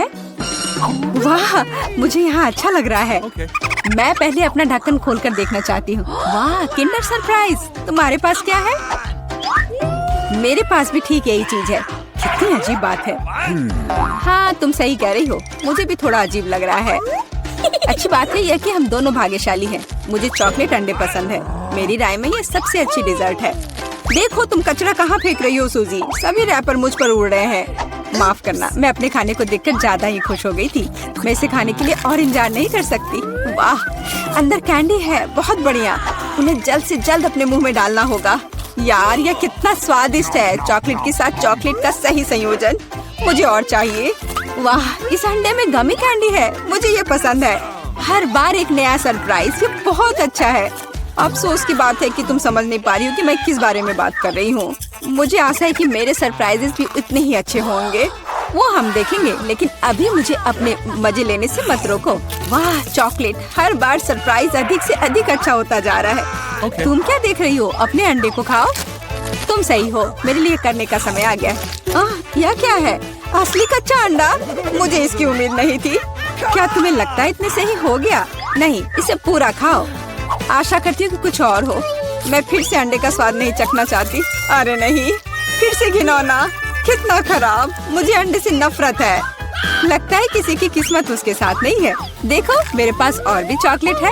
है? वाह, मुझे यहाँ अच्छा लग रहा है। मैं पहले अपना ढक्कन खोलकर देखना चाहती हूँ। वाह, किंडर सरप्राइज। तुम्हारे पास क्या है? मेरे पास भी ठीक यही चीज है। कितनी अजीब बात है। हाँ, तुम सही कह रही हो, मुझे भी थोड़ा अजीब लग रहा है। अच्छी बात है यह कि हम दोनों भाग्यशाली हैं। मुझे चॉकलेट अंडे पसंद है। मेरी राय में ये सबसे अच्छी डिजर्ट है। देखो तुम कचरा कहाँ फेंक रही हो सूजी। सभी रैपर मुझ पर उड़ रहे हैं। माफ करना, मैं अपने खाने को देखकर ज्यादा ही खुश हो गई थी। मैं इसे खाने के लिए और इंतजार नहीं कर सकती। वाह, अंदर कैंडी है, बहुत बढ़िया। उन्हें जल्द से जल्द अपने मुंह में डालना होगा। यार, यह कितना स्वादिष्ट है। चॉकलेट के साथ चॉकलेट का सही संयोजन। मुझे और चाहिए। वाह, इस अंडे में गमी कैंडी है। मुझे ये पसंद है। हर बार एक नया सरप्राइज। ये बहुत अच्छा है। अफसोस की बात है कि तुम समझ नहीं पा रही हो कि मैं किस बारे में बात कर रही हूँ। मुझे आशा है कि मेरे सरप्राइजेस भी उतने ही अच्छे होंगे। वो हम देखेंगे, लेकिन अभी मुझे अपने मजे लेने से मत रोको। वाह, चॉकलेट। हर बार सरप्राइज अधिक से अधिक अच्छा होता जा रहा है। तुम क्या देख रही हो? अपने अंडे को खाओ। तुम सही हो, मेरे लिए करने का समय आ गया। यह क्या है? असली कच्चा अंडा? मुझे इसकी उम्मीद नहीं थी। क्या तुम्हें लगता है इतने सही हो गया? नहीं, इसे पूरा खाओ। आशा करती हूँ कि कुछ और हो। मैं फिर से अंडे का स्वाद नहीं चखना चाहती। अरे नहीं, फिर से घिनौना। कितना खराब। मुझे अंडे से नफरत है। लगता है किसी की किस्मत उसके साथ नहीं है। देखो, मेरे पास और भी चॉकलेट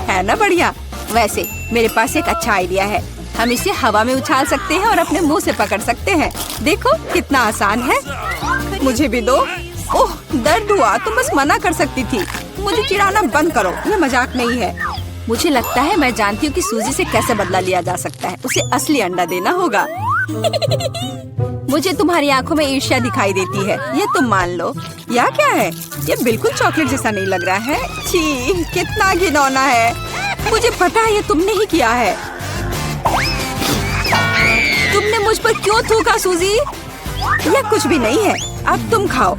है ना बढ़िया। वैसे मेरे पास एक अच्छा आइडिया है। हम इसे हवा में उछाल सकते हैं और अपने मुंह से पकड़ सकते हैं। देखो कितना आसान है। मुझे भी दो। ओह, दर्द हुआ। तुम बस मना कर सकती थी। मुझे चिढ़ाना बंद करो, ये मजाक नहीं है। मुझे लगता है मैं जानती हूँ कि सूजी से कैसे बदला लिया जा सकता है। उसे असली अंडा देना होगा। मुझे तुम्हारी आंखों में ईर्ष्या दिखाई देती है, ये तुम मान लो। यह क्या है? ये बिल्कुल चॉकलेट जैसा नहीं लग रहा है। छी, कितना घिनौना है। मुझे पता है ये तुमने ही किया है। तुमने मुझ पर क्यों थूका सूजी? यह कुछ भी नहीं है। अब तुम खाओ।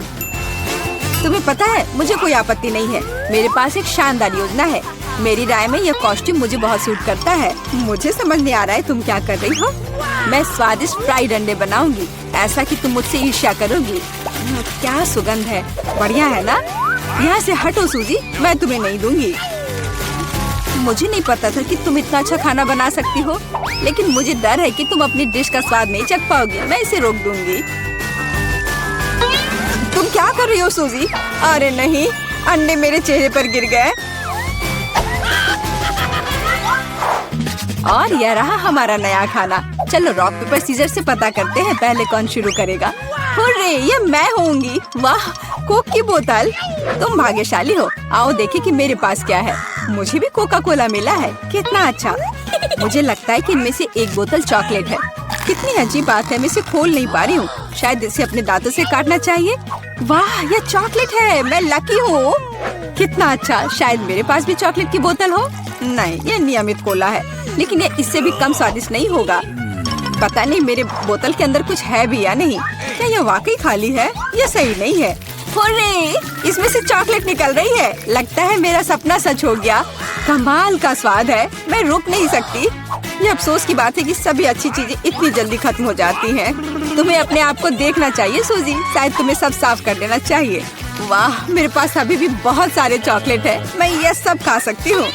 तुम्हें पता है, मुझे कोई आपत्ति नहीं है। मेरे पास एक शानदार योजना है। मेरी राय में यह कॉस्ट्यूम मुझे बहुत सूट करता है। मुझे समझ नहीं आ रहा है तुम क्या कर रही हो। मैं स्वादिष्ट फ्राइड अंडे बनाऊंगी, ऐसा कि तुम मुझसे ईर्ष्या करोगी। क्या सुगंध है। बढ़िया है ना? यहाँ से हटो सूजी, मैं तुम्हें नहीं दूंगी। मुझे नहीं पता था कि तुम इतना अच्छा खाना बना सकती हो, लेकिन मुझे डर है कि तुम अपनी डिश का स्वाद नहीं चख पाओगी। मैं इसे रोक दूंगी। तुम क्या कर रही हो सूजी? अरे नहीं, अंडे मेरे चेहरे पर गिर गए। और यह रहा हमारा नया खाना। चलो रॉक पेपर सीजर से पता करते हैं पहले कौन शुरू करेगा। हुर्रे, ये मैं होंगी। वाह, कोक की बोतल। तुम भाग्यशाली हो। आओ देखें कि मेरे पास क्या है। मुझे भी कोका कोला मिला है। कितना अच्छा। मुझे लगता है कि इनमें से एक बोतल चॉकलेट है। कितनी अजीब बात है, मैं इसे खोल नहीं पा रही हूँ। शायद इसे अपने दांतों से काटना चाहिए। वाह, यह चॉकलेट है। मैं लकी हूँ। कितना अच्छा। शायद मेरे पास भी चॉकलेट की बोतल हो। नहीं, यह नियमित कोला है, लेकिन यह इससे भी कम स्वादिष्ट नहीं होगा। पता नहीं मेरे बोतल के अंदर कुछ है भी या नहीं। क्या यह वाकई खाली है? यह सही नहीं है। हुर्रे, इसमें से चॉकलेट निकल रही है। लगता है मेरा सपना सच हो गया। कमाल का स्वाद है। मैं रुक नहीं सकती। ये अफसोस की बात है कि सभी अच्छी चीजें इतनी जल्दी खत्म हो जाती हैं। तुम्हें अपने आप को देखना चाहिए सूजी। शायद तुम्हें सब साफ कर देना चाहिए। वाह, मेरे पास अभी भी बहुत सारे चॉकलेट है। मैं ये सब खा सकती हूँ।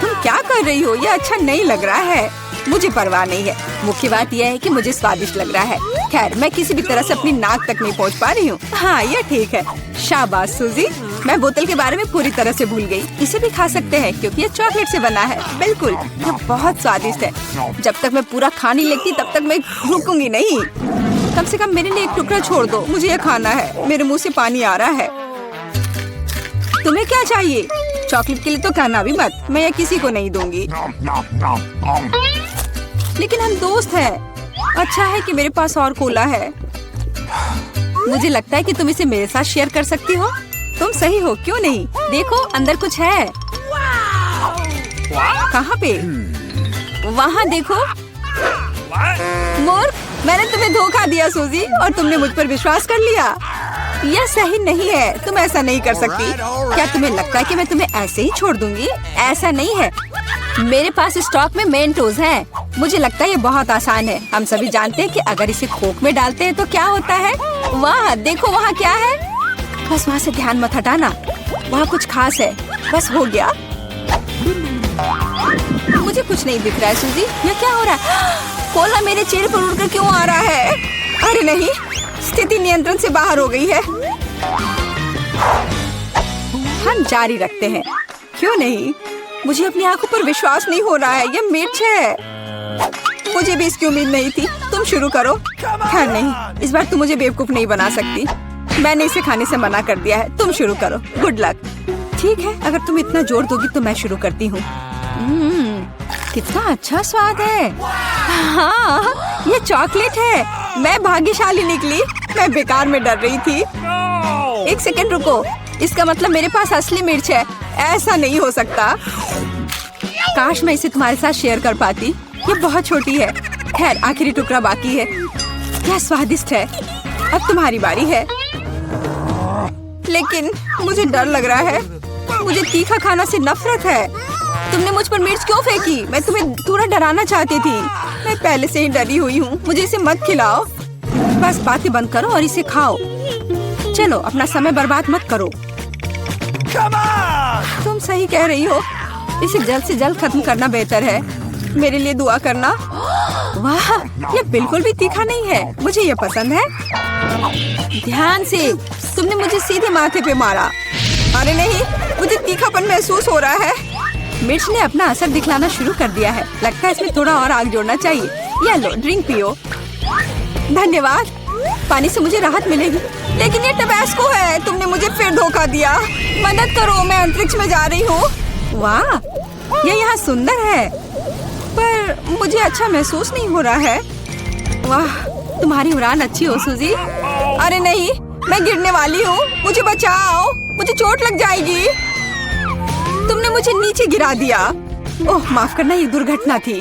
तुम क्या कर रही हो? ये अच्छा नहीं लग रहा है। मुझे परवाह नहीं है। मुख्य बात यह है कि मुझे स्वादिष्ट लग रहा है। खैर, मैं किसी भी तरह से अपनी नाक तक नहीं पहुंच पा रही हूँ। हाँ, ये ठीक है। शाबाश सूजी। मैं बोतल के बारे में पूरी तरह से भूल गई। इसे भी खा सकते हैं क्योंकि ये चॉकलेट से बना है। बिल्कुल, ये बहुत स्वादिष्ट है। जब तक मैं पूरा खा नहीं लेती तब तक मैं रुकूंगी नहीं। कम से कम मेरे लिए एक टुकड़ा छोड़ दो। मुझे ये खाना है। मेरे मुंह से पानी आ रहा है। तुम्हें क्या चाहिए? चॉकलेट के लिए तो कहना भी मत। मैं ये किसी को नहीं दूंगी। लेकिन हम दोस्त हैं। अच्छा है कि मेरे पास और कोला है। मुझे लगता है कि तुम इसे मेरे साथ शेयर कर सकती हो। तुम सही हो, क्यों नहीं? देखो, अंदर कुछ है। कहाँ पे? वहाँ देखो। मूर्ख, मैंने तुम्हें धोखा दिया सूजी, और तुमने मुझ पर विश्वास कर लिया। यह सही नहीं है। तुम ऐसा नहीं कर सकती। क्या तुम्हें लगता है कि मैं तुम्हें ऐसे ही छोड़ दूंगी? ऐसा नहीं है। मेरे पास स्टॉक में मेंटोस है। मुझे लगता है ये बहुत आसान है। हम सभी जानते हैं कि अगर इसे कोक में डालते हैं तो क्या होता है। वाह, देखो वहाँ क्या है। बस वहाँ से ध्यान मत हटाना, वहाँ कुछ खास है। बस हो गया। मुझे कुछ नहीं दिख रहा है सूजी, ये क्या हो रहा है? कोला मेरे चेहरे पर उड़कर क्यों आ रहा है? अरे नहीं, स्थिति नियंत्रण से बाहर हो गई है। हम जारी रखते हैं, क्यों नहीं? मुझे अपनी आंखों पर विश्वास नहीं हो रहा है, ये मिर्च है। मुझे भी इसकी उम्मीद नहीं थी। तुम शुरू करो। खैर नहीं, इस बार तुम मुझे बेवकूफ नहीं बना सकती। मैंने इसे खाने से मना कर दिया है। तुम शुरू करो। Good luck. ठीक है, अगर तुम इतना जोर दोगी तो मैं शुरू करती हूँ। कितना अच्छा स्वाद है। हाँ, ये चॉकलेट है। मैं भाग्यशाली निकली। मैं बेकार में डर रही थी। एक सेकंड रुको, इसका मतलब मेरे पास असली मिर्च है। ऐसा नहीं हो सकता। काश मैं इसे तुम्हारे साथ शेयर कर पाती। ये बहुत छोटी है। खैर, आखिरी टुकड़ा बाकी है। क्या स्वादिष्ट है। अब तुम्हारी बारी है। लेकिन मुझे डर लग रहा है। मुझे तीखा खाना से नफरत है। तुमने मुझ पर मिर्च क्यों फेंकी? मैं तुम्हें थोड़ा डराना चाहती थी। मैं पहले से ही डरी हुई हूँ। मुझे इसे मत खिलाओ। बस बातें बंद करो और इसे खाओ। चलो, अपना समय बर्बाद मत करो। तुम सही कह रही हो। इसे जल्द से जल्द खत्म करना बेहतर है। मेरे लिए दुआ करना। वाह, ये बिल्कुल भी तीखा नहीं है। मुझे ये पसंद है। ध्यान से, तुमने मुझे सीधे माथे पे मारा। अरे नहीं, मुझे तीखापन महसूस हो रहा है। मिर्च ने अपना असर दिखलाना शुरू कर दिया है। लगता है इसमें थोड़ा और आग जोड़ना चाहिए। ये लो, ड्रिंक पियो। धन्यवाद। पानी से मुझे राहत मिलेगी। लेकिन ये टबैस्को है। तुमने मुझे फिर धोखा दिया। मदद करो, मैं अंतरिक्ष में जा रही हूँ। वाह, ये यहाँ सुंदर है, पर मुझे अच्छा महसूस नहीं हो रहा है। वाह, तुम्हारी उड़ान अच्छी हो सूजी। अरे नहीं, मैं गिरने वाली हूँ। मुझे बचाओ, मुझे चोट लग जाएगी। तुमने मुझे नीचे गिरा दिया। ओह, माफ करना, ये दुर्घटना थी।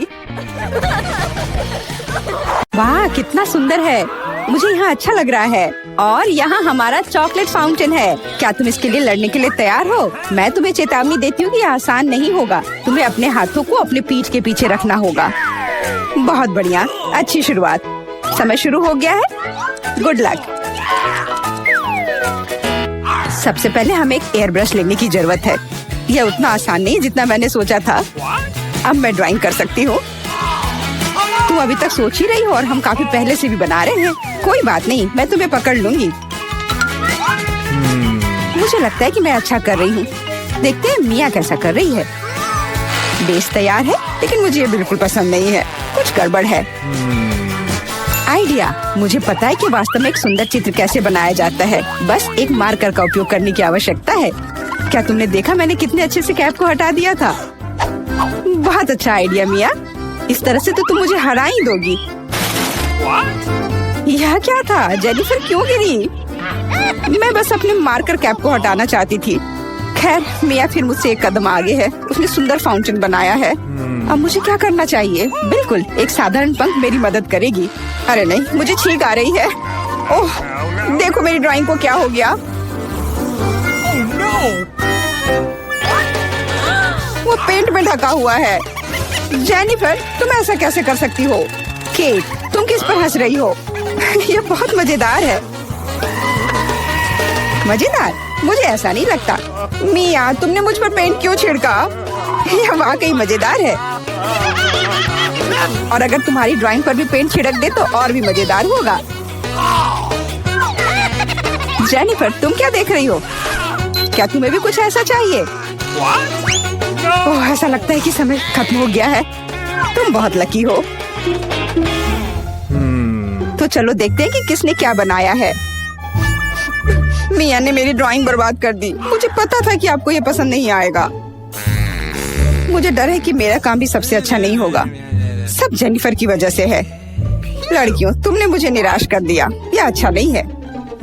वाह, कितना सुंदर है। मुझे यहाँ अच्छा लग रहा है। और यहाँ हमारा चॉकलेट फाउंटेन है। क्या तुम इसके लिए लड़ने के लिए तैयार हो? मैं तुम्हें चेतावनी देती हूँ कि आसान नहीं होगा। तुम्हें अपने हाथों को अपने पीठ के पीछे रखना होगा। बहुत बढ़िया, अच्छी शुरुआत। समय शुरू हो गया है। Good luck. सबसे पहले हमें एक एयर ब्रश लेने की जरूरत है। यह उतना आसान नहीं जितना मैंने सोचा था। अब मैं ड्राइंग कर सकती हूँ। तुम अभी तक सोच ही रही हो और हम काफी पहले से भी बना रहे हैं। कोई बात नहीं, मैं तुम्हें पकड़ लूंगी। मुझे लगता है कि मैं अच्छा कर रही हूँ। देखते हैं मिया कैसा कर रही है। बेस तैयार है, लेकिन मुझे ये बिल्कुल पसंद नहीं है। कुछ गड़बड़ है। आइडिया, मुझे पता है कि वास्तव में एक सुंदर चित्र कैसे बनाया जाता है। बस एक मार्कर का उपयोग करने की आवश्यकता है। क्या तुमने देखा मैंने कितने अच्छे से कैप को हटा दिया था? बहुत अच्छा आइडिया मिया। इस तरह से तो तुम मुझे हरा ही दोगी। यह क्या था? जेनिफर क्यों गिरी? मैं बस अपने मार्कर कैप को हटाना चाहती थी। खैर, मिया फिर मुझसे एक कदम आगे है। उसने सुंदर फाउंटेन बनाया है। अब मुझे क्या करना चाहिए? बिल्कुल, एक साधारण पंख मेरी मदद करेगी। अरे नहीं, मुझे छींक आ रही है। ओह, देखो मेरी ड्राइंग को क्या हो गया। वो पेंट में ढका हुआ है। जेनिफर, तुम ऐसा कैसे कर सकती हो? केट, तुम किस पर हंस रही हो? ये बहुत मजेदार है। मजेदार? मुझे ऐसा नहीं लगता। मिया, तुमने मुझ पर पेंट क्यों छिड़का? यह वाकई मजेदार है। और अगर तुम्हारी ड्राइंग पर भी पेंट छिड़क दे तो और भी मजेदार होगा। जेनिफर, तुम क्या देख रही हो? क्या तुम्हें भी कुछ ऐसा चाहिए? ओह, ऐसा लगता है कि समय खत्म हो गया है। तुम बहुत लकी हो। तो चलो देखते हैं कि किसने क्या बनाया है। मिया ने मेरी ड्राइंग बर्बाद कर दी। मुझे पता था कि आपको ये पसंद नहीं आएगा। मुझे डर है कि मेरा काम भी सबसे अच्छा नहीं होगा। सब जेनिफर की वजह से है। लड़कियों, तुमने मुझे निराश कर दिया। यह अच्छा नहीं है।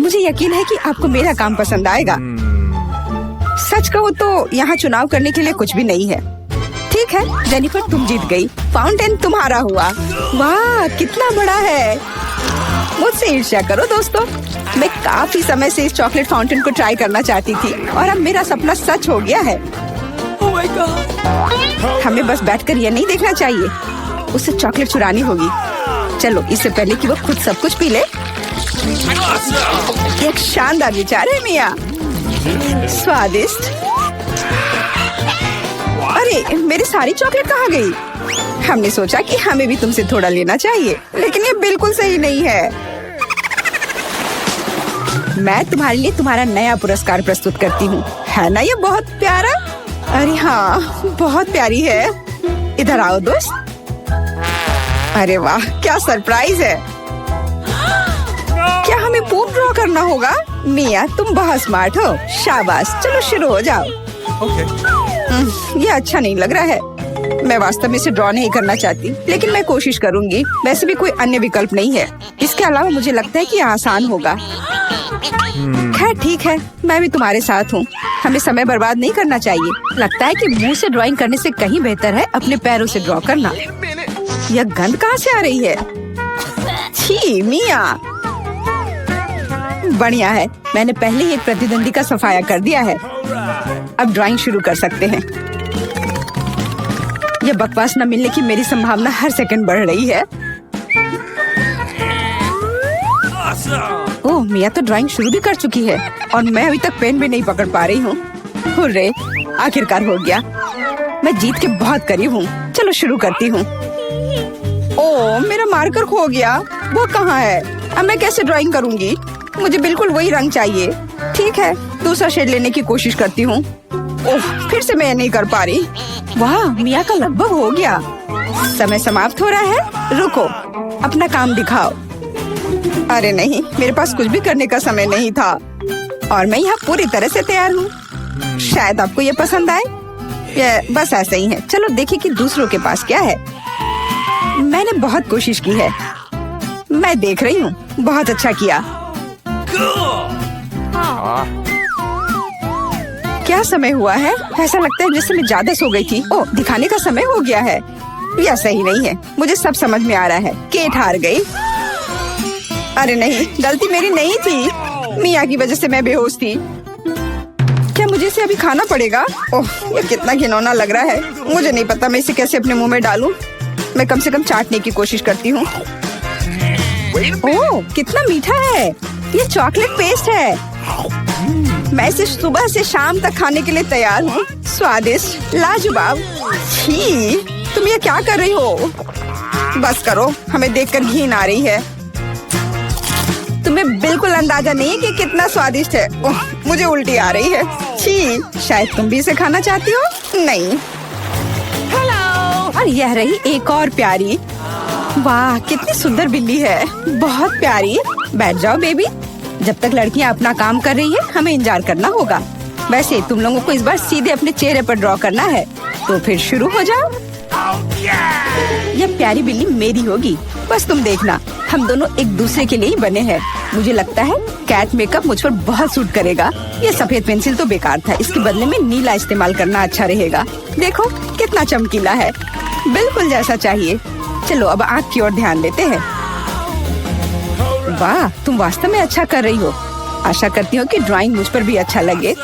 मुझे यकीन है कि आपको मेरा काम पसंद आएगा। सच कहो तो यहाँ चुनाव करने के लिए कुछ भी नहीं है। ठीक है जेनिफर, तुम जीत गई। फाउंटेन तुम्हारा हुआ। वाह, कितना बड़ा है। मुझसे ईर्ष्या करो दोस्तों। मैं काफी समय से इस चॉकलेट फाउंटेन को ट्राई करना चाहती थी और अब मेरा सपना सच हो गया है। Oh my God! हमें बस बैठकर यह नहीं देखना चाहिए, उसे चॉकलेट चुरानी होगी। चलो, इससे पहले कि वो खुद सब कुछ पी ले। एक शानदार विचार है मिया। स्वादिष्ट। अरे मेरी सारी चॉकलेट कहाँ गई? हमने सोचा कि हमें भी तुमसे थोड़ा लेना चाहिए, लेकिन ये बिल्कुल सही नहीं है। मैं तुम्हारे लिए तुम्हारा नया पुरस्कार प्रस्तुत करती हूँ। है ना ये बहुत प्यारा? अरे हाँ, बहुत प्यारी है। इधर आओ दोस्त। अरे वाह, क्या सरप्राइज है। क्या हमें पूप ड्रॉ करना होगा? मिया तुम बहुत स्मार्ट हो। शाबाश, चलो शुरू हो जाओ। ये अच्छा नहीं लग रहा है। मैं वास्तव में इसे ड्रॉ नहीं करना चाहती, लेकिन मैं कोशिश करूंगी। वैसे भी कोई अन्य विकल्प नहीं है। इसके अलावा मुझे लगता है कि आसान होगा। खैर ठीक है, मैं भी तुम्हारे साथ हूँ। हमें समय बर्बाद नहीं करना चाहिए। लगता है कि मुंह से ड्राइंग करने से कहीं बेहतर है अपने पैरों से ड्रॉ करना। यह गंध कहाँ से आ रही है? छी मिया। बढ़िया है, मैंने पहले ही एक प्रतिद्वंदी का सफाया कर दिया है। अब ड्राइंग शुरू कर सकते हैं। यह बकवास न मिलने की मेरी संभावना हर सेकंड बढ़ रही है। ओह, मिया तो ड्राइंग शुरू भी कर चुकी है और मैं अभी तक पेन भी नहीं पकड़ पा रही हूँ। हुर्रे, आखिरकार हो गया। मैं जीत के बहुत करीब हूँ। चलो शुरू करती हूँ। ओह, मेरा मार्कर खो गया। वो कहाँ है? अब मैं कैसे ड्राइंग करूँगी? मुझे बिल्कुल वही रंग चाहिए। ठीक है, दूसरा शेड लेने की कोशिश करती हूँ। ओह, फिर से मैं नहीं कर पा रही। वाह, मिया का लगभग हो गया। समय समाप्त हो रहा है। रुको, अपना काम दिखाओ। अरे नहीं, मेरे पास कुछ भी करने का समय नहीं था और मैं यहाँ पूरी तरह से तैयार हूँ। शायद आपको ये पसंद आए। ये बस ऐसा ही है। चलो देखिए कि दूसरों के पास क्या है। मैंने बहुत कोशिश की है। मैं देख रही हूँ। बहुत अच्छा किया। क्या समय हुआ है? ऐसा लगता है जैसे मैं ज्यादा सो गई थी। ओह, दिखाने का समय हो गया है। यह सही नहीं है। मुझे सब समझ में आ रहा है। केट हार गई। अरे नहीं, गलती मेरी नहीं थी। मिया की वजह से मैं बेहोश थी। क्या मुझे इसे अभी खाना पड़ेगा? ओह, ये कितना घिनौना लग रहा है। मुझे नहीं पता मैं इसे कैसे अपने मुंह में डालूं। मैं कम से कम चाटने की कोशिश करती हूँ। ओह, कितना मीठा है। ये चॉकलेट पेस्ट है। मैं इसे सुबह से शाम तक खाने के लिए तैयार हूँ। स्वादिष्ट, लाजवाब। छी, तुम ये क्या कर रही हो? बस करो, हमें देखकर घिन आ रही है। तुम्हें बिल्कुल अंदाजा नहीं है कि कितना स्वादिष्ट है। ओह, मुझे उल्टी आ रही है। छी, शायद तुम भी इसे खाना चाहती हो? नहीं। हेलो। और यह रही एक और प्यारी। वाह, कितनी सुंदर बिल्ली है। बहुत प्यारी। बैठ जाओ बेबी। जब तक लड़कियां अपना काम कर रही है, हमें इंतजार करना होगा। वैसे तुम लोगों को इस बार सीधे अपने चेहरे पर ड्रॉ करना है, तो फिर शुरू हो जाओ। यह प्यारी बिल्ली मेरी होगी। बस तुम देखना, हम दोनों एक दूसरे के लिए ही बने हैं। मुझे लगता है कैट मेकअप मुझ पर बहुत सूट करेगा। ये सफेद पेंसिल तो बेकार था। इसके बदले में नीला इस्तेमाल करना अच्छा रहेगा। देखो कितना चमकीला है। बिल्कुल जैसा चाहिए। चलो अब आँख की ओर ध्यान देते हैं। वाह, तुम वास्तव में अच्छा कर रही हो। आशा करती हूँ कि ड्राइंग मुझ पर भी अच्छा लगे।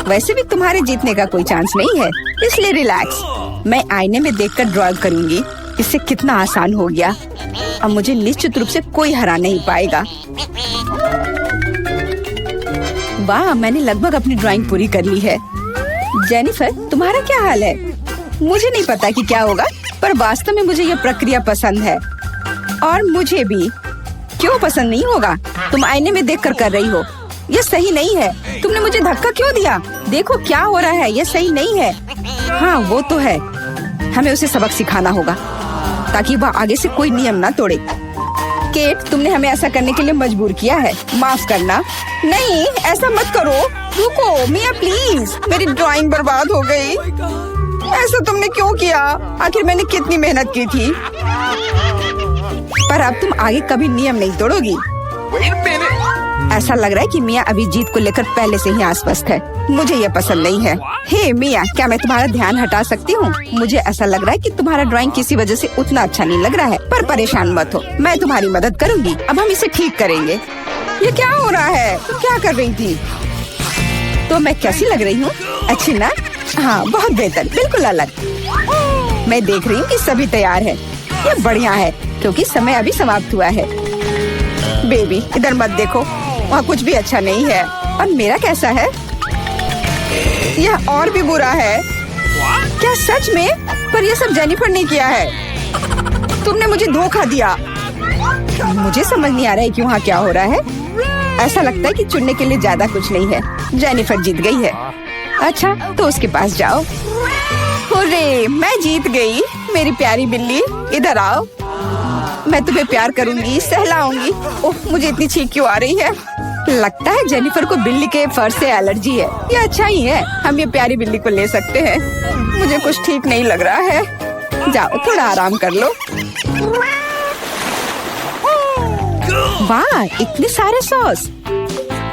वैसे भी तुम्हारे जीतने का कोई चांस नहीं है, इसलिए रिलैक्स। मैं आईने में देखकर ड्रॉ करूंगी। इससे कितना आसान हो गया। अब मुझे निश्चित रूप से कोई हरा नहीं पाएगा। वाह, मैंने लगभग अपनी ड्राइंग पूरी कर ली है। जेनिफर, तुम्हारा क्या हाल है? मुझे नहीं पता कि क्या होगा, पर वास्तव में मुझे यह प्रक्रिया पसंद है। और मुझे भी। क्यों पसंद नहीं होगा? तुम आईने में देखकर कर रही हो। यह सही नहीं है। तुमने मुझे धक्का क्यों दिया? देखो क्या हो रहा है। यह सही नहीं है। हाँ, वो तो है। हमें उसे सबक सिखाना होगा ताकि वह आगे से कोई नियम ना तोड़े। केट, तुमने हमें ऐसा करने के लिए मजबूर किया है। माफ करना। नहीं, ऐसा मत करो। रुको मिया, प्लीज। मेरी ड्राइंग बर्बाद हो गई। ऐसा तुमने क्यों किया? आखिर मैंने कितनी मेहनत की थी। पर अब तुम आगे कभी नियम नहीं तोड़ोगी। ऐसा लग रहा है कि मिया अभी जीत को लेकर पहले से ही आश्वस्त है। मुझे ये पसंद नहीं है। हे मिया, क्या मैं तुम्हारा ध्यान हटा सकती हूँ? मुझे ऐसा लग रहा है कि तुम्हारा ड्राइंग किसी वजह से उतना अच्छा नहीं लग रहा है, पर परेशान मत हो, मैं तुम्हारी मदद करूँगी। अब हम इसे ठीक करेंगे। ये क्या हो रहा है? तुम क्या कर रही थी? तो मैं कैसी लग रही हूँ? अच्छी ना? हाँ, बहुत बेहतर, बिल्कुल अलग। मैं देख रही हूँ कि सभी तैयार है। ये बढ़िया है क्योंकि समय अभी समाप्त हुआ है। बेबी, इधर मत देखो। वहाँ कुछ भी अच्छा नहीं है। और मेरा कैसा है? यह और भी बुरा है। क्या सच में? पर यह सब जेनिफर ने किया है। तुमने मुझे धोखा दिया। मुझे समझ नहीं आ रहा है कि वहाँ क्या हो रहा है। ऐसा लगता है कि चुनने के लिए ज्यादा कुछ नहीं है। जेनिफर जीत गई है। अच्छा, तो उसके पास जाओ। हुर्रे, मैं जीत गई। मेरी प्यारी बिल्ली, इधर आओ। मैं तुम्हें प्यार करूंगी, सहलाऊंगी। ओह, मुझे इतनी छींक क्यों आ रही है? लगता है जेनिफर को बिल्ली के फर से एलर्जी है। ये अच्छा ही है, हम ये प्यारी बिल्ली को ले सकते हैं। मुझे कुछ ठीक नहीं लग रहा है। जाओ, थोड़ा आराम कर लो। वाह, इतने सारे सॉस।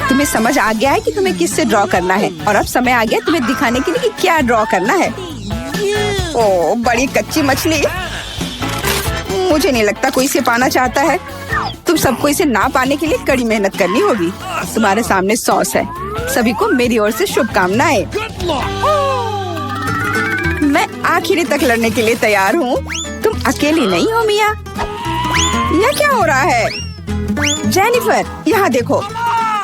तुम्हें समझ आ गया है कि तुम्हें किससे ड्रॉ करना है, और अब समय आ गया तुम्हें दिखाने के लिए कि क्या ड्रॉ करना है। ओह, बड़ी कच्ची मछली। मुझे नहीं लगता कोई इसे पाना चाहता है। तुम सबको इसे ना पाने के लिए कड़ी मेहनत करनी होगी। तुम्हारे सामने सॉस है। सभी को मेरी ओर से शुभकामनाएं। मैं आखिरी तक लड़ने के लिए तैयार हूँ। तुम अकेली नहीं हो मिया। यह क्या हो रहा है? जेनिफर, यहाँ देखो।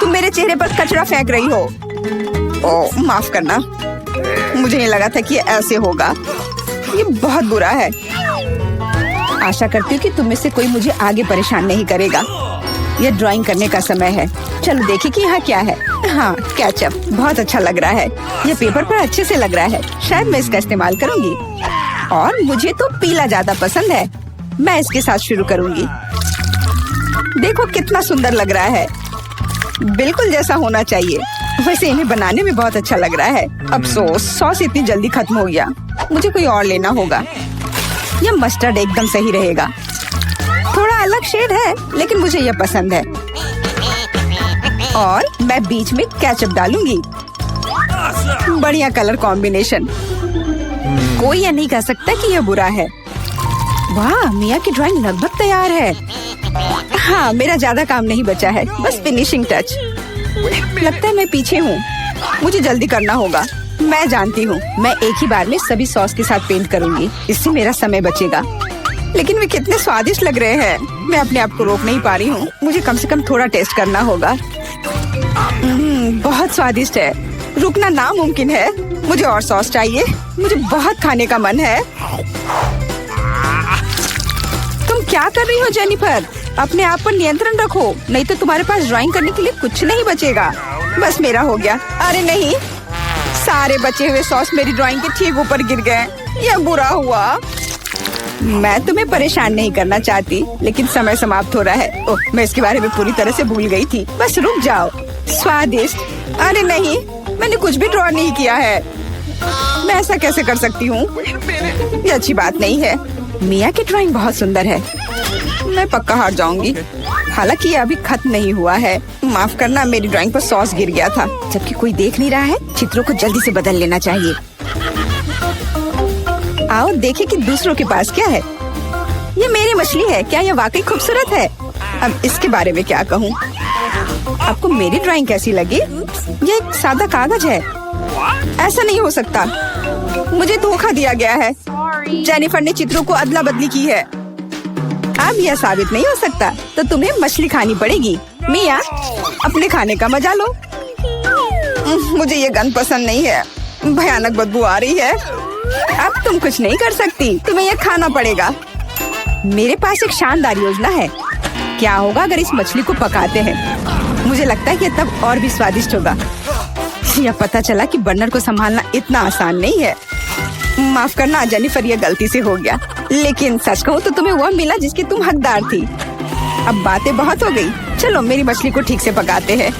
तुम मेरे चेहरे पर कचरा फेंक रही हो। ओह, माफ करना। मुझे नहीं लगा था कि ये ऐसे होगा। ये बहुत बुरा है। आशा करती हूँ कि तुम में से कोई मुझे आगे परेशान नहीं करेगा। यह ड्राइंग करने का समय है। चलो देखिए कि यहाँ क्या है। हाँ, केचप बहुत अच्छा लग रहा है। यह पेपर पर अच्छे से लग रहा है। शायद मैं इसका इस्तेमाल करूँगी। और मुझे तो पीला ज्यादा पसंद है। मैं इसके साथ शुरू करूँगी। देखो कितना सुंदर लग रहा है। बिल्कुल जैसा होना चाहिए। वैसे इन्हें बनाने में बहुत अच्छा लग रहा है। अफसोस, सॉस इतनी जल्दी खत्म हो गया। मुझे कोई और लेना होगा। यह मस्टर्ड एकदम सही रहेगा। थोड़ा अलग शेड है, लेकिन मुझे यह पसंद है। और मैं बीच में केचप डालूंगी। बढ़िया कलर कॉम्बिनेशन। कोई यह नहीं कह सकता कि यह बुरा है। वाह, मिया की ड्राइंग लगभग तैयार है। हाँ, मेरा ज्यादा काम नहीं बचा है, बस फिनिशिंग टच। लगता है मैं पीछे हूँ। मुझे जल्दी करना होगा। मैं जानती हूँ, मैं एक ही बार में सभी सॉस के साथ पेंट करूँगी। इससे मेरा समय बचेगा। लेकिन वे कितने स्वादिष्ट लग रहे हैं। मैं अपने आप को रोक नहीं पा रही हूँ। मुझे कम से कम थोड़ा टेस्ट करना होगा। बहुत स्वादिष्ट है। रुकना नामुमकिन है। मुझे और सॉस चाहिए। मुझे बहुत खाने का मन है। तुम क्या कर रही हो जेनिफर? अपने आप पर नियंत्रण रखो, नहीं तो तुम्हारे पास ड्राइंग करने के लिए कुछ नहीं बचेगा। बस मेरा हो गया। अरे नहीं, सारे बचे हुए सॉस मेरी ड्राइंग के ठीक ऊपर गिर गए। यह बुरा हुआ। मैं तुम्हें परेशान नहीं करना चाहती, लेकिन समय समाप्त हो रहा है। ओह, मैं इसके बारे में पूरी तरह से भूल गई थी। बस रुक जाओ। स्वादिष्ट। अरे नहीं, मैंने कुछ भी ड्रॉ नहीं किया है। मैं ऐसा कैसे कर सकती हूँ? ये अच्छी बात नहीं है। मिया की ड्राइंग बहुत सुंदर है। मैं पक्का हार जाऊंगी। हालांकि ये अभी खत्म नहीं हुआ है। माफ करना, मेरी ड्राइंग पर सॉस गिर गया था। जबकि कोई देख नहीं रहा है। चित्रों को जल्दी से बदल लेना चाहिए। आओ देखें कि दूसरों के पास क्या है। ये मेरी मछली है। क्या यह वाकई खूबसूरत है? अब इसके बारे में क्या कहूँ? आपको मेरी ड्राइंग कैसी लगी? ये एक सादा कागज है। ऐसा नहीं हो सकता। मुझे धोखा दिया गया है। जेनिफर ने चित्रों को अदला बदली की है। अब यह साबित नहीं हो सकता, तो तुम्हें मछली खानी पड़ेगी। मिया, अपने खाने का मजा लो। मुझे ये गंध पसंद नहीं है। भयानक बदबू आ रही है। अब तुम कुछ नहीं कर सकती। तुम्हें यह खाना पड़ेगा। मेरे पास एक शानदार योजना है। क्या होगा अगर इस मछली को पकाते हैं? मुझे लगता है कि तब और भी स्वादिष्ट होगा। यह पता चला कि बर्नर को संभालना इतना आसान नहीं है। माफ करना जेनिफर, यह गलती से हो गया। लेकिन सच कहूँ तो तुम्हें वह मिला जिसकी तुम हकदार थी। अब बातें बहुत हो गई। चलो मेरी मछली को ठीक से पकाते हैं।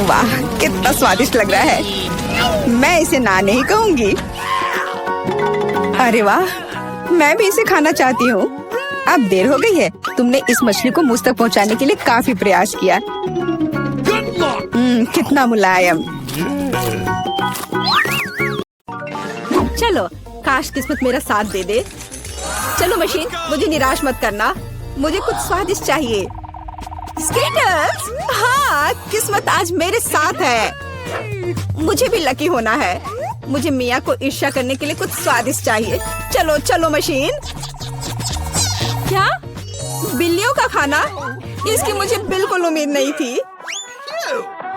वाह, कितना स्वादिष्ट लग रहा है। मैं इसे ना नहीं कहूँगी। अरे वाह, मैं भी इसे खाना चाहती हूँ। अब देर हो गई है। तुमने इस मछली को मुझ तक पहुँचाने के लिए काफी प्रयास किया। कितना मुलायम। चलो, काश किस्मत मेरा साथ दे दे। चलो मशीन, मुझे निराश मत करना। मुझे कुछ स्वादिष्ट चाहिए। स्केटर्स, हाँ, किस्मत आज मेरे साथ है। मुझे भी लकी होना है। मुझे मिया को ईर्ष्या करने के लिए कुछ स्वादिष्ट चाहिए। चलो चलो मशीन। क्या? बिल्लियों का खाना? इसकी मुझे बिल्कुल उम्मीद नहीं थी।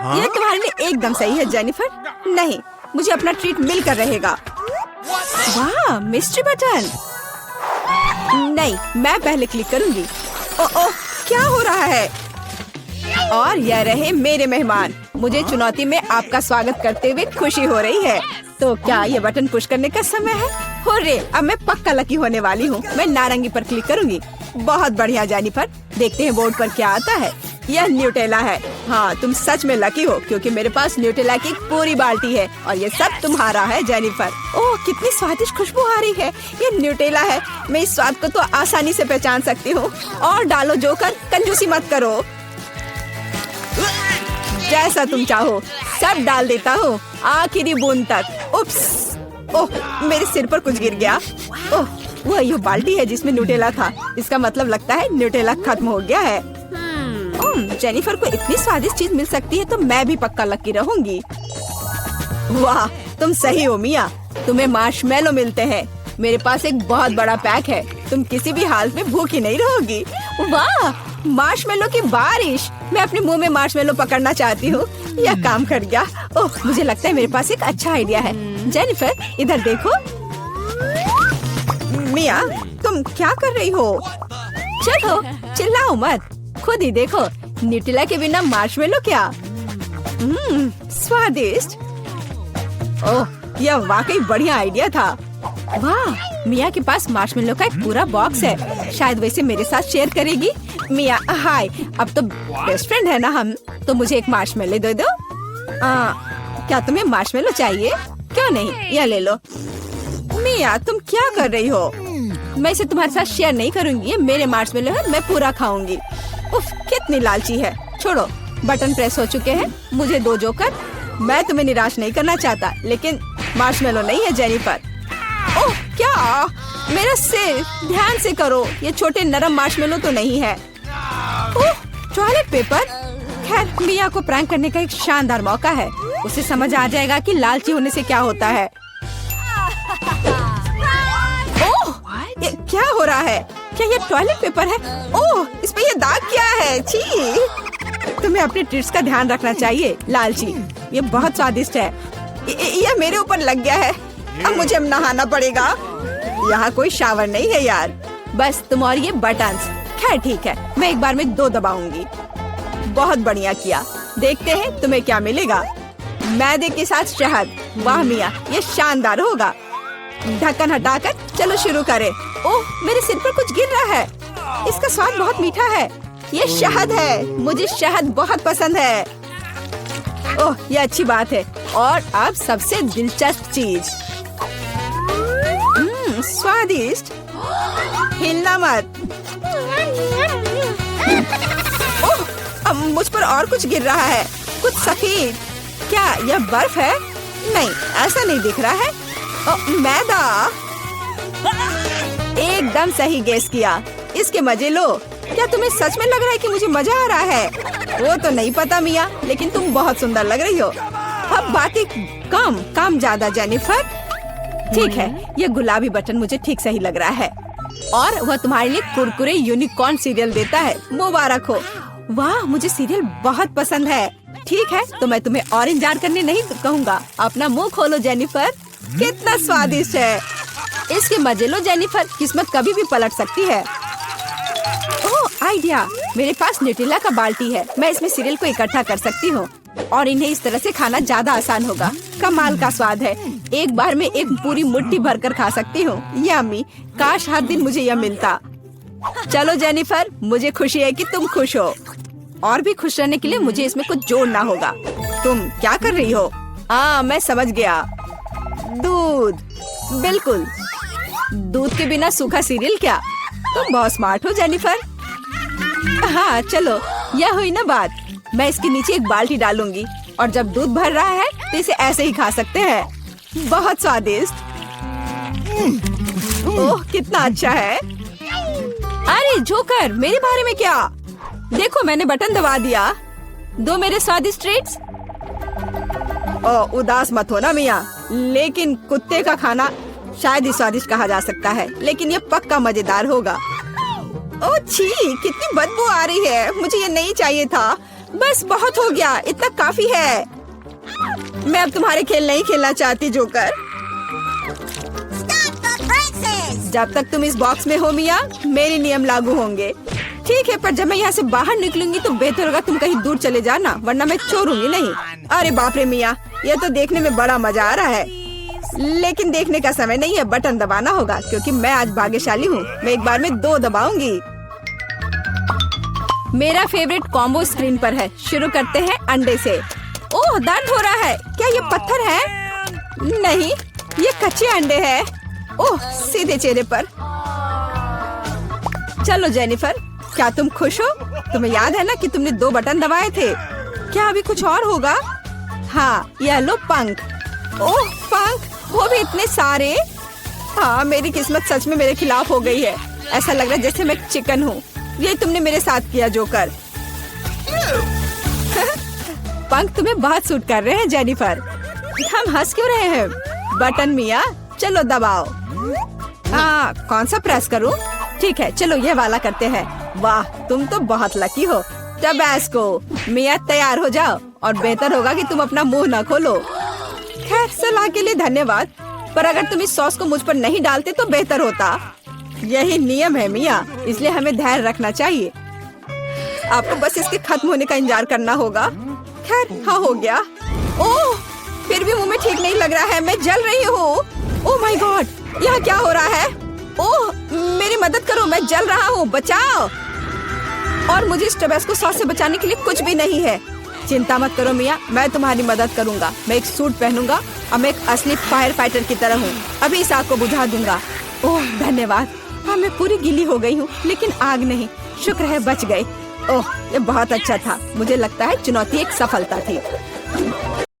ये तुम्हारे लिए एकदम सही है जेनिफर। नहीं, मुझे अपना ट्रीट मिलकर रहेगा। वाह, मिस्ट्री बटन। नहीं, मैं पहले क्लिक करूंगी। ओह, क्या हो रहा है? और यह रहे मेरे मेहमान। मुझे चुनौती में आपका स्वागत करते हुए खुशी हो रही है। तो क्या ये बटन पुश करने का समय है? हुर्रे, अब मैं पक्का लकी होने वाली हूँ। मैं नारंगी पर क्लिक करूंगी। बहुत बढ़िया जेनिफर। देखते हैं बोर्ड पर क्या आता है। यह न्यूटेला है। हाँ, तुम सच में लकी हो क्योंकि मेरे पास न्यूटेला की पूरी बाल्टी है और ये सब तुम्हारा है जेनिफर। ओह, कितनी स्वादिष्ट खुशबू आ रही है। ये न्यूटेला है। मैं इस स्वाद को तो आसानी से पहचान सकती हूँ। और डालो जोकर, कंजूसी मत करो। जैसा तुम चाहो सब डाल देता हूँ, आखिरी बूंद तक। उप्स, ओह, मेरे सिर पर कुछ गिर गया। ओह, वह ये बाल्टी है जिसमें न्यूटेला था। इसका मतलब लगता है न्यूटेला खत्म हो गया है। जेनिफर को इतनी स्वादिष्ट चीज मिल सकती है तो मैं भी पक्का लकी रहूंगी। वाह, तुम सही हो मिया। तुम्हें मार्शमेलो मिलते हैं। मेरे पास एक बहुत बड़ा पैक है। तुम किसी भी हाल में भूखी नहीं रहोगी। वाह, मार्शमेलो की बारिश। मैं अपने मुंह में मार्शमेलो पकड़ना चाहती हूँ। यह काम कर गया। ओह, मुझे लगता है मेरे पास एक अच्छा आइडिया है। जेनिफर, इधर देखो। मिया, तुम क्या कर रही हो? चलो, चिल्लाओ मत, खुद ही देखो। न्यूटेला के बिना मार्शमेलो क्या? स्वादिष्ट। ओह, यह वाकई बढ़िया आइडिया था। वाह, मिया के पास मार्शमेलो का एक पूरा बॉक्स है। शायद वैसे मेरे साथ शेयर करेगी। मिया, हाय, अब तो बेस्ट फ्रेंड है ना हम। तो मुझे एक मार्शमेलो दे दो। क्या तुम्हें मार्शमेलो चाहिए? क्यों नहीं, यह ले लो। मिया, तुम क्या कर रही हो? मैं इसे तुम्हारे साथ शेयर नहीं करूंगी। ये मेरे मार्शमेलो है, मैं पूरा खाऊंगी। उफ, कितनी लालची है। छोड़ो, बटन प्रेस हो चुके हैं। मुझे दो जोकर। मैं तुम्हें निराश नहीं करना चाहता, लेकिन मार्शमेलो नहीं है जेनिफर। ओह, क्या? मेरा सिर, ध्यान से करो। ये छोटे नरम मार्शमेलो तो नहीं है। ओह, टॉयलेट पेपर। खैर, मिया को प्रैंक करने का एक शानदार मौका है। उसे समझ आ जाएगा कि लालची होने से क्या होता है। ओह, ये क्या हो रहा है? क्या ये टॉयलेट पेपर है? ओह, इस पे ये दाग क्या है? छी! तुम्हें अपने ट्रीट्स का ध्यान रखना चाहिए लालची। ये बहुत स्वादिष्ट है। ये मेरे ऊपर लग गया है। अब मुझे नहाना पड़ेगा। यहाँ कोई शावर नहीं है यार। बस तुम और ये बटन्स। खैर ठीक है, मैं एक बार में 2 दबाऊंगी। बहुत बढ़िया किया। देखते हैं तुम्हें क्या मिलेगा। मैदे के साथ शहद। वाह मिया, ये शानदार होगा। ढक्कन हटाकर चलो शुरू करें। ओह, मेरे सिर पर कुछ गिर रहा है। इसका स्वाद बहुत मीठा है। ये शहद है। मुझे शहद बहुत पसंद है। ओह, ये अच्छी बात है। और अब सबसे दिलचस्प चीज। स्वादिष्ट। हिलना मत। ओह, अब मुझ पर और कुछ गिर रहा है। कुछ सफेद। क्या यह बर्फ है? नहीं, ऐसा नहीं दिख रहा है। ओह, मैदा। एकदम सही गेस किया। इसके मजे लो। क्या तुम्हें सच में लग रहा है कि मुझे मजा आ रहा है? वो तो नहीं पता मिया, लेकिन तुम बहुत सुंदर लग रही हो। अब बातें कम, काम ज्यादा जेनिफर। ठीक है, ये गुलाबी बटन मुझे ठीक सही लग रहा है। और वह तुम्हारे लिए कुरकुरे यूनिकॉर्न सीरियल देता है। मुबारक हो। वाह, मुझे सीरियल बहुत पसंद है। ठीक है, तो मैं तुम्हें और इंतजार करने नहीं कहूँगा। अपना मुंह खोलो जेनिफर। कितना स्वादिष्ट है। इसके मजे लो जेनिफर। किस्मत कभी भी पलट सकती है। ओह, आइडिया। मेरे पास न्यूटेला का बाल्टी है। मैं इसमें सीरियल को इकट्ठा कर सकती हूँ और इन्हें इस तरह से खाना ज्यादा आसान होगा। कमाल का स्वाद है। एक बार में एक पूरी मुट्ठी भरकर खा सकती हूँ। यम्मी। काश हर दिन मुझे यह मिलता। चलो जेनिफर, मुझे खुशी है कि तुम खुश हो। और भी खुश रहने के लिए मुझे इसमें कुछ जोड़ना होगा। तुम क्या कर रही हो? मैं समझ गया। दूध। बिल्कुल, दूध के बिना सूखा सीरियल क्या? तुम बहुत स्मार्ट हो जेनिफर। हाँ चलो, यह हुई ना बात। मैं इसके नीचे एक बाल्टी डालूंगी और जब दूध भर रहा है तो इसे ऐसे ही खा सकते हैं। बहुत स्वादिष्ट। ओह, कितना अच्छा है। अरे जोकर, मेरे बारे में क्या? देखो, मैंने बटन दबा दिया। दो मेरे स्वादिष्ट ट्रीट्स। उदास मत हो ना मिया, लेकिन कुत्ते का खाना शायद ही स्वादिष्ट कहा जा सकता है, लेकिन ये पक्का मजेदार होगा। ओह छी, कितनी बदबू आ रही है। मुझे ये नहीं चाहिए था। बस बहुत हो गया, इतना काफी है। मैं अब तुम्हारे खेल नहीं खेलना चाहती जोकर। जब तक तुम इस बॉक्स में हो मिया, मेरे नियम लागू होंगे। ठीक है, पर जब मैं यहाँ से बाहर निकलूंगी तो बेहतर होगा तुम कहीं दूर चले जाना, वरना मैं छोड़ूंगी नहीं। अरे बाप रे मिया, ये तो देखने में बड़ा मजा आ रहा है, लेकिन देखने का समय नहीं है। बटन दबाना होगा क्योंकि मैं आज भाग्यशाली हूँ। मैं एक बार में 2 दबाऊंगी। मेरा फेवरेट कॉम्बो स्क्रीन पर है। शुरू करते हैं अंडे से। ओह, दर्द हो रहा है। क्या ये पत्थर है? नहीं, ये कच्चे अंडे हैं। ओह, सीधे चेहरे पर। चलो जेनिफर, क्या तुम खुश हो? तुम्हें याद है ना कि तुमने 2 बटन दबाए थे। क्या अभी कुछ और होगा? हाँ, येलो पंख। ओह पंख, वो भी इतने सारे। हाँ, मेरी किस्मत सच में मेरे खिलाफ हो गई है। ऐसा लग रहा है जैसे मैं चिकन हूँ। ये तुमने मेरे साथ किया जोकर। पंख तुम्हें बहुत सूट कर रहे हैं जेनिफर। हम हंस क्यों रहे हैं? बटन मिया, चलो दबाओ। हाँ, कौन सा प्रेस करूँ? ठीक है, चलो ये वाला करते हैं। वाह, तुम तो बहुत लकी हो। टबैस्को, मिया तैयार हो जाओ, और बेहतर होगा कि तुम अपना मुंह न खोलो। खैर, सलाह के लिए धन्यवाद, पर अगर तुम इस सॉस को मुझ पर नहीं डालते तो बेहतर होता। यही नियम है मिया, इसलिए हमें धैर्य रखना चाहिए। आपको बस इसके खत्म होने का इंतजार करना होगा। खैर, हाँ हो गया। ओह, फिर भी मुंह में ठीक नहीं लग रहा है। मैं जल रही हूँ। ओह माय गॉड, यहाँ क्या हो रहा है? ओह, मेरी मदद करो, मैं जल रहा हूँ, बचाओ। और मुझे इस टबैस्को सॉस से बचाने के लिए कुछ भी नहीं है। चिंता मत करो मिया, मैं तुम्हारी मदद करूँगा। मैं एक सूट पहनूंगा और मैं एक असली फायर फाइटर की तरह हूँ। अभी इस आग को बुझा दूंगा। ओह धन्यवाद। हाँ, मैं पूरी गीली हो गई हूँ, लेकिन आग नहीं। शुक्र है बच गए। ओह, ये बहुत अच्छा था। मुझे लगता है चुनौती एक सफलता थी।